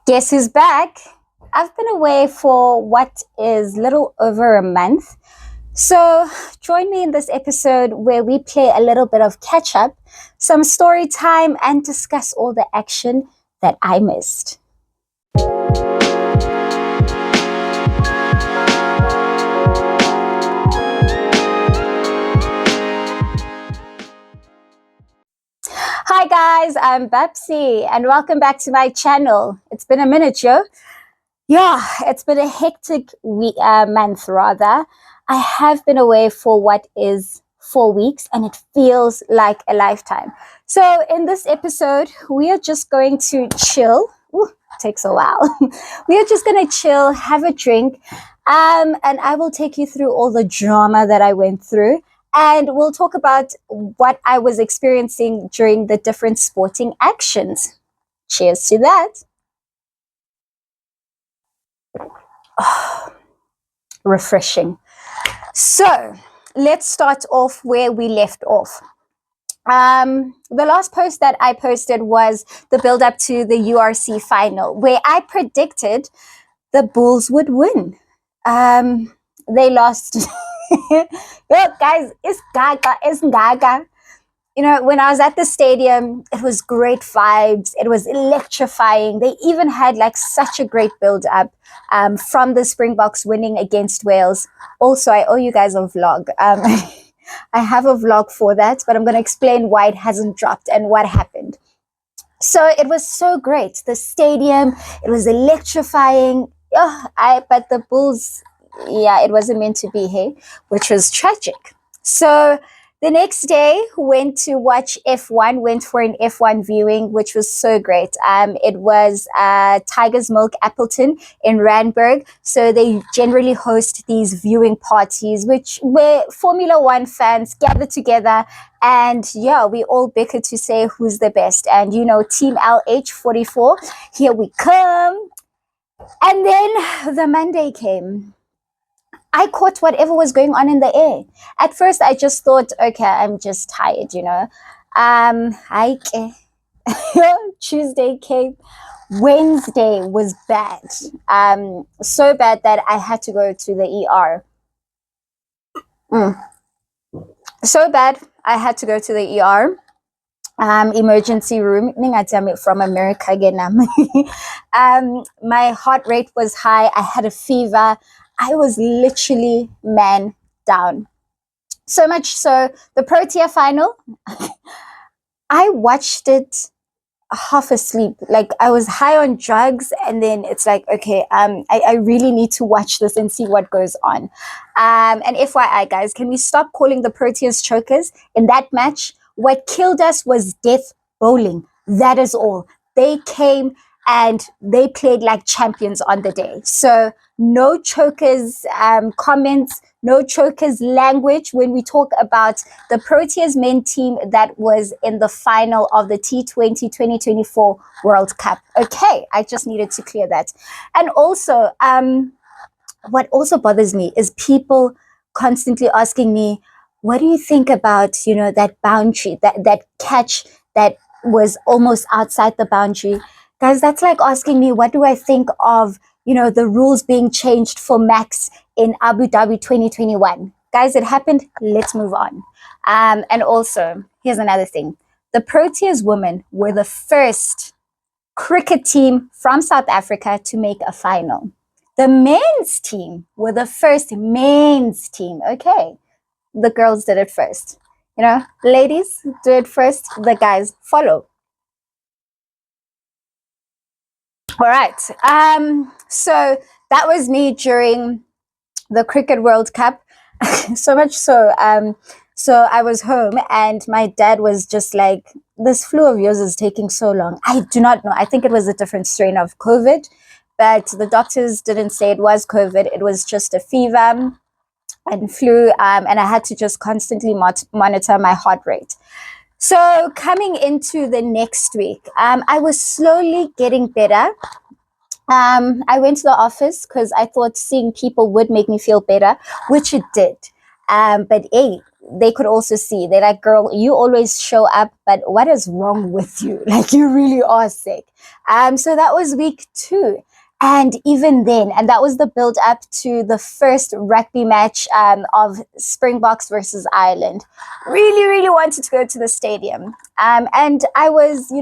Guess who's back? I've been away for what is little over a month. So join me in this episode where we play a little bit of catch up, some story time, and discuss all the action that I missed. Hi guys, I'm Babsie and welcome back to my channel. It's been a minute, yo. Yeah, it's been a hectic month rather. I have been away for what is 4 weeks and it feels like a lifetime. So in this episode, we are just going to chill. Ooh, takes a while. We are just going to chill, have a drink, and I will take you through all the drama that I went through. And we'll talk about what I was experiencing during the different sporting actions. Cheers to that. Refreshing. So let's start off where we left off. The last post that I posted was the build up to the URC final, where I predicted the Bulls would win. They lost. Look, guys, it's Gaga. You know, when I was at the stadium, it was great vibes. It was electrifying. They even had like such a great build up from the Springboks winning against Wales. Also, I owe you guys a vlog. I have a vlog for that, but I'm going to explain why it hasn't dropped and what happened. So it was so great. The stadium, it was electrifying. But the Bulls, yeah, it wasn't meant to be here, which was tragic. So the next day, went to watch F1, went for an F1 viewing, which was so great. It was Tiger's Milk Appleton in Randburg. So they generally host these viewing parties, where Formula One fans gather together. And yeah, we all bicker to say who's the best. And you know, Team LH44, here we come. And then the Monday came. I caught whatever was going on in the air. At first, I just thought, okay, I'm just tired, you know. Tuesday came. Wednesday was bad. So bad that I had to go to the ER. So bad, I had to go to the ER. Emergency room from America again. My heart rate was high. I had a fever. I was literally man down. So much so, the Protea final, I watched it half asleep. Like I was high on drugs, and then it's like, okay, I really need to watch this and see what goes on. And FYI, guys, can we stop calling the Proteas chokers in that match? What killed us was death bowling. That is all. They came and they played like champions on the day. So no chokers comments, no chokers language when we talk about the Proteas men team that was in the final of the T20 2024 World Cup. Okay, I just needed to clear that. And also, what also bothers me is people constantly asking me, what do you think about, you know, that boundary, that catch that was almost outside the boundary? Guys, that's like asking me, what do I think of, you know, the rules being changed for Max in Abu Dhabi 2021? Guys, it happened. Let's move on. And also, here's another thing. The Proteas women were the first cricket team from South Africa to make a final. The men's team were the first men's team. Okay. The girls did it first. You know, ladies do it first, the guys follow. All right. So that was me during the Cricket World Cup. So much so, so I was home and my dad was just like, this flu of yours is taking so long. I do not know. I think it was a different strain of COVID, but the doctors didn't say it was COVID. It was just a fever and flu, and I had to just constantly monitor my heart rate. So coming into the next week, I was slowly getting better. I went to the office because I thought seeing people would make me feel better, which it did. But hey, they could also see. They're like, girl, you always show up, but what is wrong with you? Like, you really are sick. So that was week 2. And even then, and that was the build up to the first rugby match of Springboks versus Ireland. Really, really wanted to go to the stadium. And I was,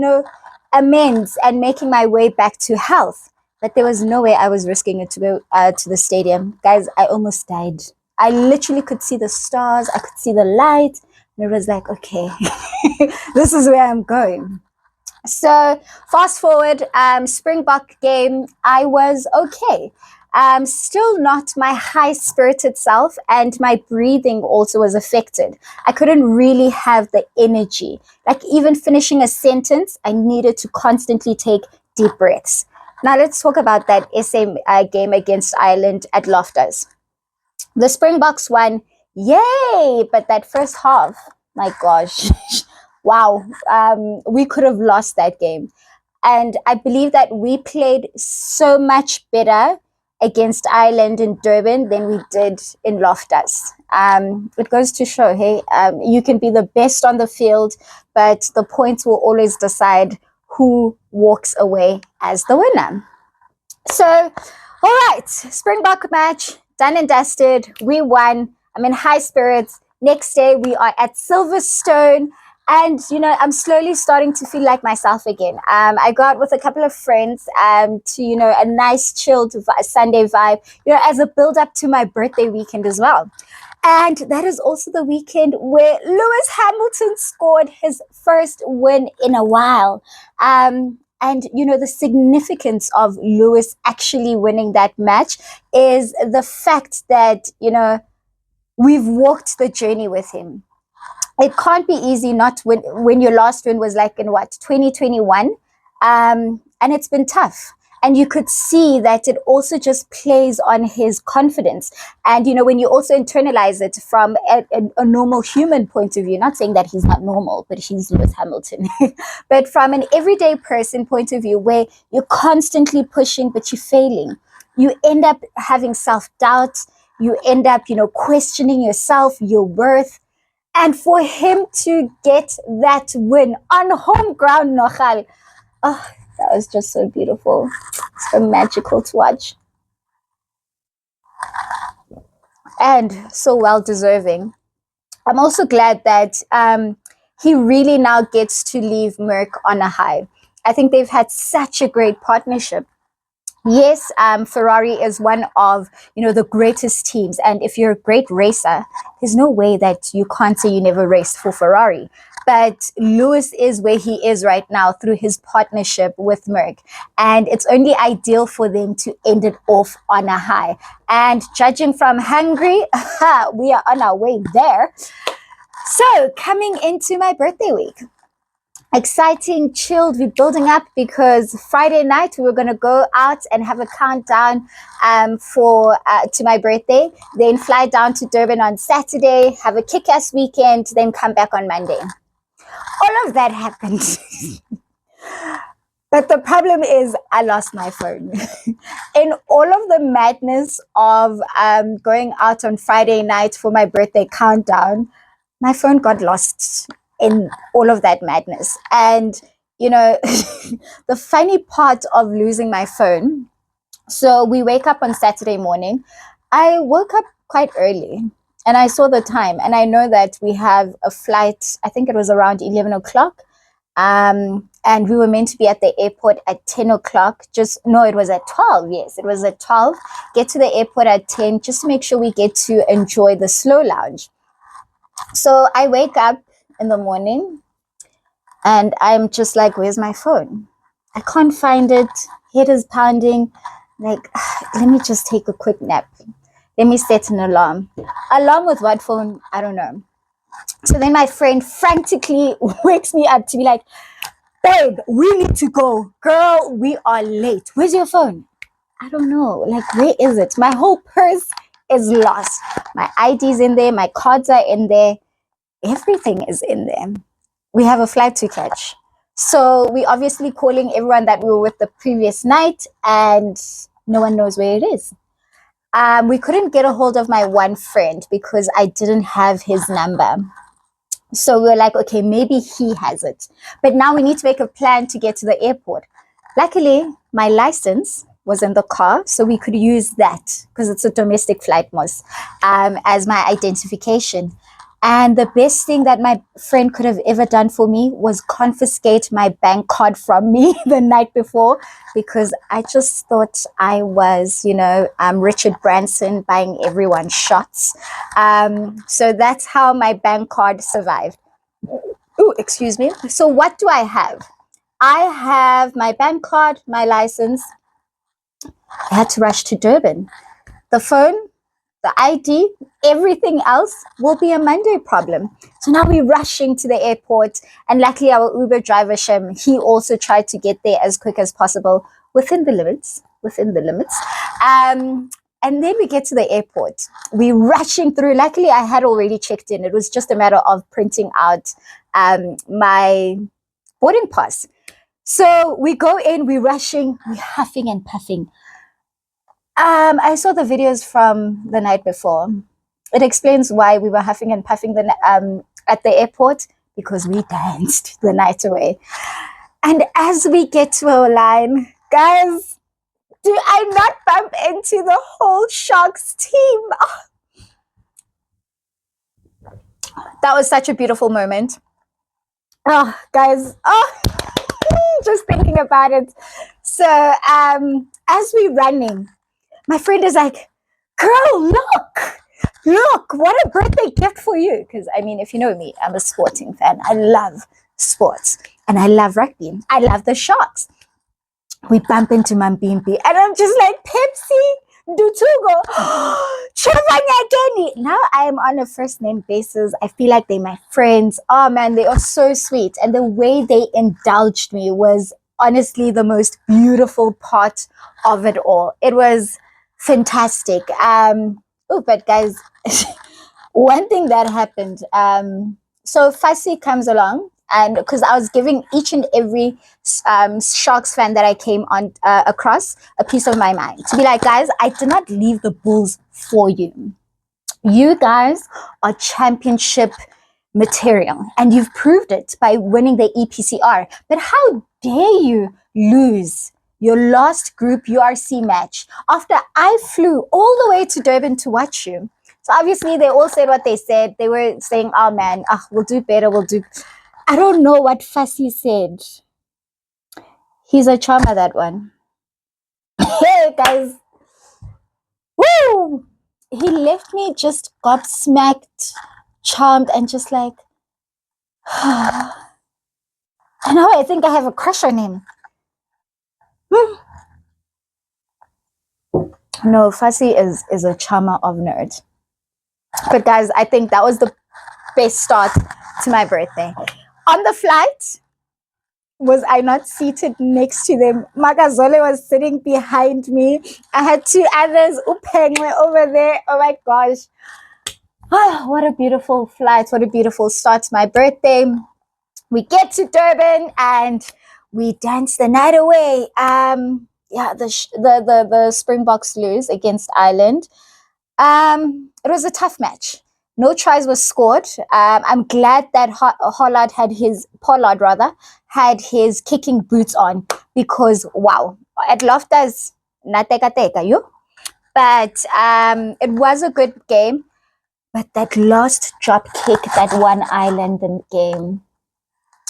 amends and making my way back to health. But there was no way I was risking it to go to the stadium. Guys, I almost died. I literally could see the stars. I could see the light. And it was like, okay, this is where I'm going. So fast forward, Springbok game, I was okay. Still not my high-spirited self, and my breathing also was affected. I couldn't really have the energy. Like, even finishing a sentence, I needed to constantly take deep breaths. Now let's talk about that SA game against Ireland at Loftus. The Springboks won, yay! But that first half, my gosh, wow, we could have lost that game. And I believe that we played so much better against Ireland in Durban than we did in Loftus. It goes to show, hey, you can be the best on the field, but the points will always decide who walks away as the winner. So, all right, Springbok match, done and dusted. We won. I'm in high spirits. Next day, we are at Silverstone. And, I'm slowly starting to feel like myself again. I go out with a couple of friends to, a nice chilled Sunday vibe, as a build up to my birthday weekend as well. And that is also the weekend where Lewis Hamilton scored his first win in a while. And, the significance of Lewis actually winning that match is the fact that, we've walked the journey with him. It can't be easy not when your last win was like in 2021. And it's been tough. And you could see that it also just plays on his confidence. And, when you also internalize it from a normal human point of view, not saying that he's not normal, but he's Lewis Hamilton. But from an everyday person point of view, where you're constantly pushing, but you're failing, you end up having self-doubt. You end up, questioning yourself, your worth. And for him to get that win on home ground, Nochal, oh, that was just so beautiful. So magical to watch. And so well deserving. I'm also glad that he really now gets to leave Merck on a high. I think they've had such a great partnership. Yes, Ferrari is one of, the greatest teams. And if you're a great racer, there's no way that you can't say you never raced for Ferrari. But Lewis is where he is right now through his partnership with Merck. And it's only ideal for them to end it off on a high. And judging from Hungary, we are on our way there. So coming into my birthday week. Exciting, chilled, we're building up because Friday night we were going to go out and have a countdown to my birthday, then fly down to Durban on Saturday, have a kick-ass weekend, then come back on Monday. All of that happened. But the problem is I lost my phone. In all of the madness of going out on Friday night for my birthday countdown, my phone got lost in all of that madness. And, the funny part of losing my phone, so we wake up on Saturday morning. I woke up quite early and I saw the time and I know that we have a flight, I think it was around 11 o'clock. And we were meant to be at the airport at 10 o'clock. It was at 12. Yes, it was at 12. Get to the airport at 10 just to make sure we get to enjoy the slow lounge. So I wake up in the morning and I'm just like, where's my phone? I can't find it. Head is pounding. Like, let me just take a quick nap. Let me set an alarm. Alarm with what phone? I don't know. So then my friend frantically wakes me up to be like, babe, we need to go. Girl, we are late. Where's your phone? I don't know. Like, where is it? My whole purse is lost. My ID's in there. My cards are in there. Everything is in there. We have a flight to catch. So we obviously calling everyone that we were with the previous night and no one knows where it is. We couldn't get a hold of my one friend because I didn't have his number. So we were like, okay, maybe he has it. But now we need to make a plan to get to the airport. Luckily, my license was in the car, so we could use that because it's a domestic flight, as my identification. And the best thing that my friend could have ever done for me was confiscate my bank card from me the night before, because I just thought I was, Richard Branson buying everyone shots. So that's how my bank card survived. Oh, excuse me. So what do I have? I have my bank card, my license. I had to rush to Durban. The phone, the ID, everything else will be a Monday problem. So now we're rushing to the airport. And luckily, our Uber driver, Shem, he also tried to get there as quick as possible within the limits. And then we get to the airport. We're rushing through. Luckily, I had already checked in. It was just a matter of printing out my boarding pass. So we go in, we're rushing, we're huffing and puffing. I saw the videos from the night before. It explains why we were huffing and puffing at the airport, because we danced the night away. And as we get to our line, guys, do I not bump into the whole Sharks team? Oh, that was such a beautiful moment. Oh, guys, just thinking about it. So as we're running, my friend is like, girl, look, what a birthday gift for you. Because, I mean, if you know me, I'm a sporting fan. I love sports and I love rugby. I love the Sharks. We bump into Mambimpi and I'm just like, Pepsi, Dutugo, Chavanyageni. Now I am on a first name basis. I feel like they're my friends. Oh man, they are so sweet. And the way they indulged me was honestly the most beautiful part of it all. It was fantastic. But guys, one thing that happened, so Fasi comes along, and because I was giving each and every Sharks fan that I came on across a piece of my mind to be like, guys, I did not leave the Bulls for you. You guys are championship material, and you've proved it by winning the EPCR. But how dare you lose your last group URC match after I flew all the way to Durban to watch you? So obviously they all said what they said. They were saying, oh man, we'll do better, I don't know what Fasi said. He's a charmer, that one. Hey guys. Woo! He left me just gobsmacked, charmed, and just like, I know, I think I have a crush on him. No, Fasi is a charmer of nerds. But guys, I think that was the best start to my birthday. On the flight, was I not seated next to them? Magazole was sitting behind me. I had two others, Upengwe over there. Oh my gosh. Oh, what a beautiful flight. What a beautiful start to my birthday. We get to Durban and we dance the night away. The Springboks lose against Ireland. It was a tough match. No tries were scored. I'm glad that Pollard had his kicking boots on, because wow, at Loftus, nateka you. But it was a good game. But that last drop kick that won Ireland game,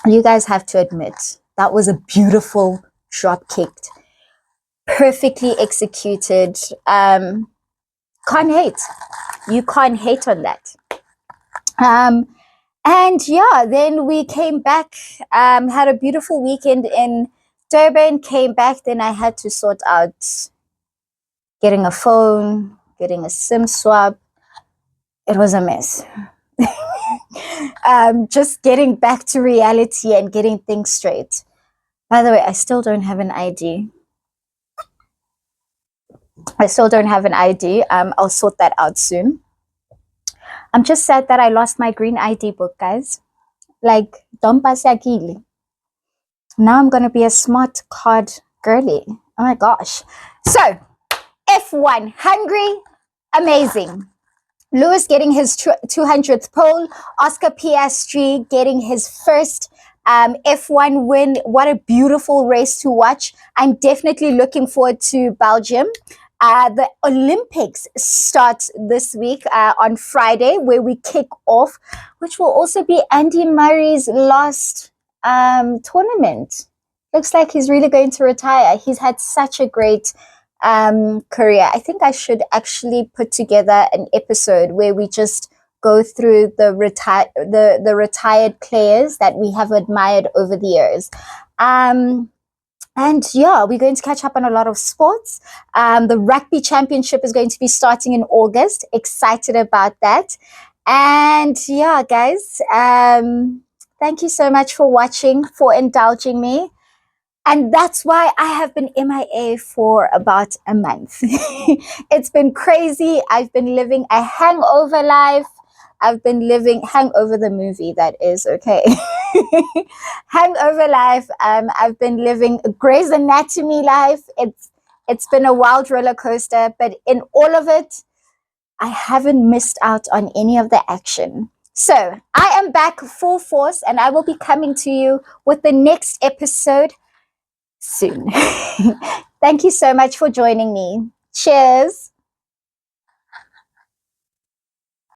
you guys have to admit, that was a beautiful drop kick. Perfectly executed. Can't hate. You can't hate on that. And yeah, then we came back, had a beautiful weekend in Durban, came back, then I had to sort out getting a phone, getting a SIM swap. It was a mess. Just getting back to reality and getting things straight. By the way, I still don't have an ID. I'll sort that out soon. I'm just sad that I lost my green ID book, guys. Like, Dompasiakili. Now I'm going to be a smart card girly. Oh my gosh. So, F1, hungry, Amazing. Lewis getting his 200th pole, Oscar Piastri getting his first F1 win. What a beautiful race to watch. I'm definitely looking forward to Belgium. The Olympics start this week on Friday, where we kick off, which will also be Andy Murray's last tournament. Looks like he's really going to retire. He's had such a great career. I think I should actually put together an episode where we just go through the retired players that we have admired over the years. And yeah, we're going to catch up on a lot of sports. The rugby championship is going to be starting in August. Excited about that. And yeah, guys, thank you so much for watching, for indulging me. And that's why I have been MIA for about a month. It's been crazy. I've been living a hangover life. I've been living Hangover the movie, that is, okay. Hangover life. I've been living a Grey's Anatomy life. It's been a wild roller coaster, but in all of it, I haven't missed out on any of the action. So I am back full force, and I will be coming to you with the next episode soon. Thank you so much for joining me. Cheers.